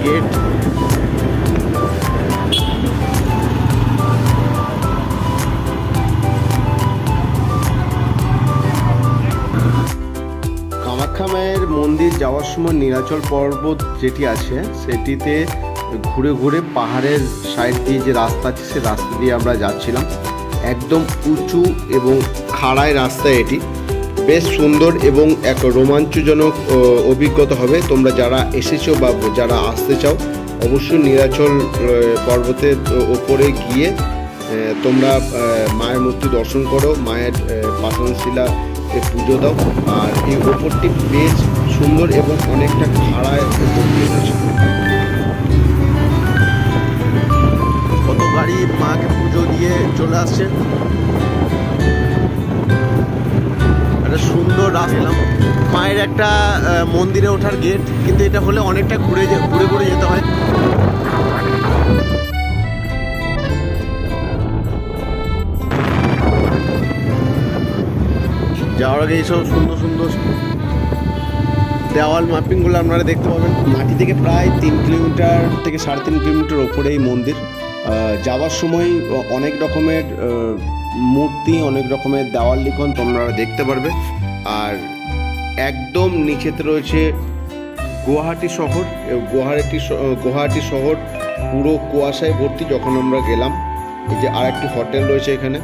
Gate. Kamakhya মায়ের মন্দির যাওয়ার সময় নীলাচল পর্বত যেটি আছে সেটিতে ঘুরে ঘুরে পাহাড়ের সাইড দিয়ে যে রাস্তা আছে সে রাস্তা দিয়ে আমরা যাচ্ছিলাম। একদম উঁচু এবং খাড়াই রাস্তা, এটি বেশ সুন্দর এবং এক রোমাঞ্চজনক অভিজ্ঞতা হবে। তোমরা যারা এসেছো বা যারা আসতে চাও অবশ্যই নীলাচল পর্বতের ওপরে গিয়ে তোমরা মায়ের মূর্তি দর্শন করো, মায়ের পাষাণশিলা পুজো দাও। আর এই ওপরটি বেশ সুন্দর এবং অনেকটা খাড়ায় রয়েছে। কত গাড়ি মাকে পুজো দিয়ে চলে আসছে। একটা সুন্দর রাস্তা, মায়ের একটা মন্দিরে ওঠার গেট, কিন্তু এটা হলে অনেকটা ঘুরে ঘুরে যেতে হয়। যাওয়ার আগে এইসব সুন্দর সুন্দর দেওয়াল মাপিংগুলো আপনারা দেখতে পাবেন। মাটি থেকে প্রায় 3 কিলোমিটার থেকে 3.5 কিলোমিটার ওপরে এই মন্দির। যাওয়ার সময় অনেক রকমের মূর্তি, অনেক রকমের দেওয়াল লিখন তোমরা দেখতে পারবে। আর একদম নিচেতে রয়েছে গুয়াহাটি শহর। গুয়াহাটি শহর পুরো কুয়াশায় ভর্তি যখন আমরা গেলাম। এই যে আর একটি হোটেল রয়েছে এখানে।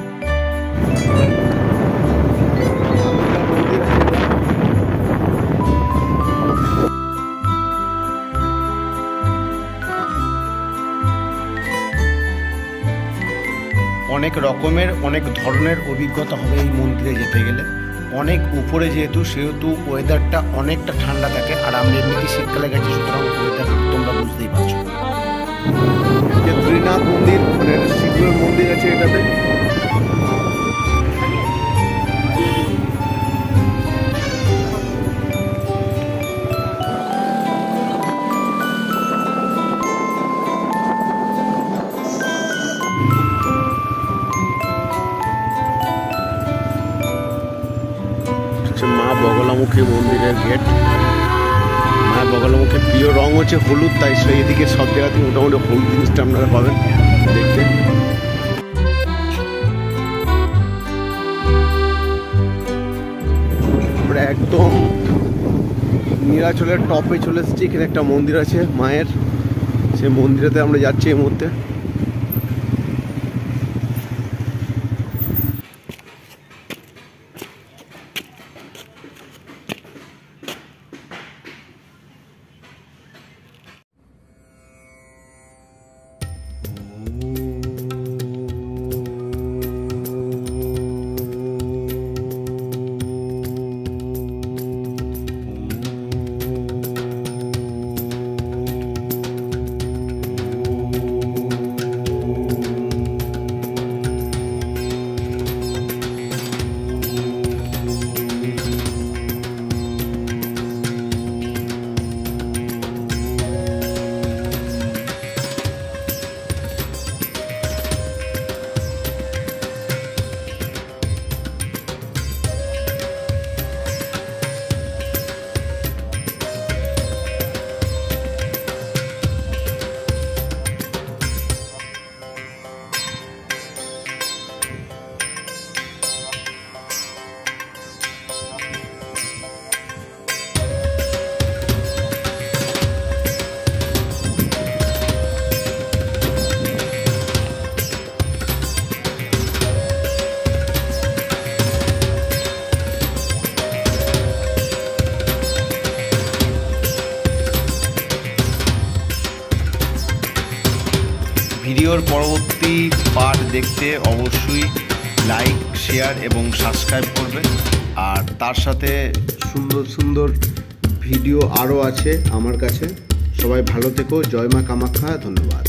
অনেক রকমের অনেক ধরনের অভিজ্ঞতা হবে এই মন্দিরে যেতে গেলে। অনেক উপরে যেহেতু সেহেতু ওয়েদারটা অনেকটা ঠান্ডা থাকে। আর আমরা এমনিতে শীতকালে গেছি, সুতরাং ওয়েদার তোমরা বুঝতেই পারছো। যে ত্রিনাথ মন্দির, মানে শিবের মন্দির আছে এটাতে। মা বগলামুখী মন্দিরের গেট। মা বগলামুখীর প্রিয় রং হচ্ছে হলুদ, তাই সেই এদিকে সব জায়গাতে মোটামুটি হলুদ জিনিসটা আপনারা পাবেন দেখতে। আমরা একদম নীলাচলের টপে চলে এসেছি। এখানে একটা মন্দির আছে মায়ের, সেই মন্দিরেতে আমরা যাচ্ছি এই মুহূর্তে। ভিডিওর পরবর্তী পার্ট দেখতে অবশ্যই লাইক, শেয়ার এবং সাবস্ক্রাইব করবে। আর তার সাথে সুন্দর সুন্দর ভিডিও আরও আছে আমার কাছে। সবাই ভালো থেকো। জয় মা কামাখ্যা। ধন্যবাদ।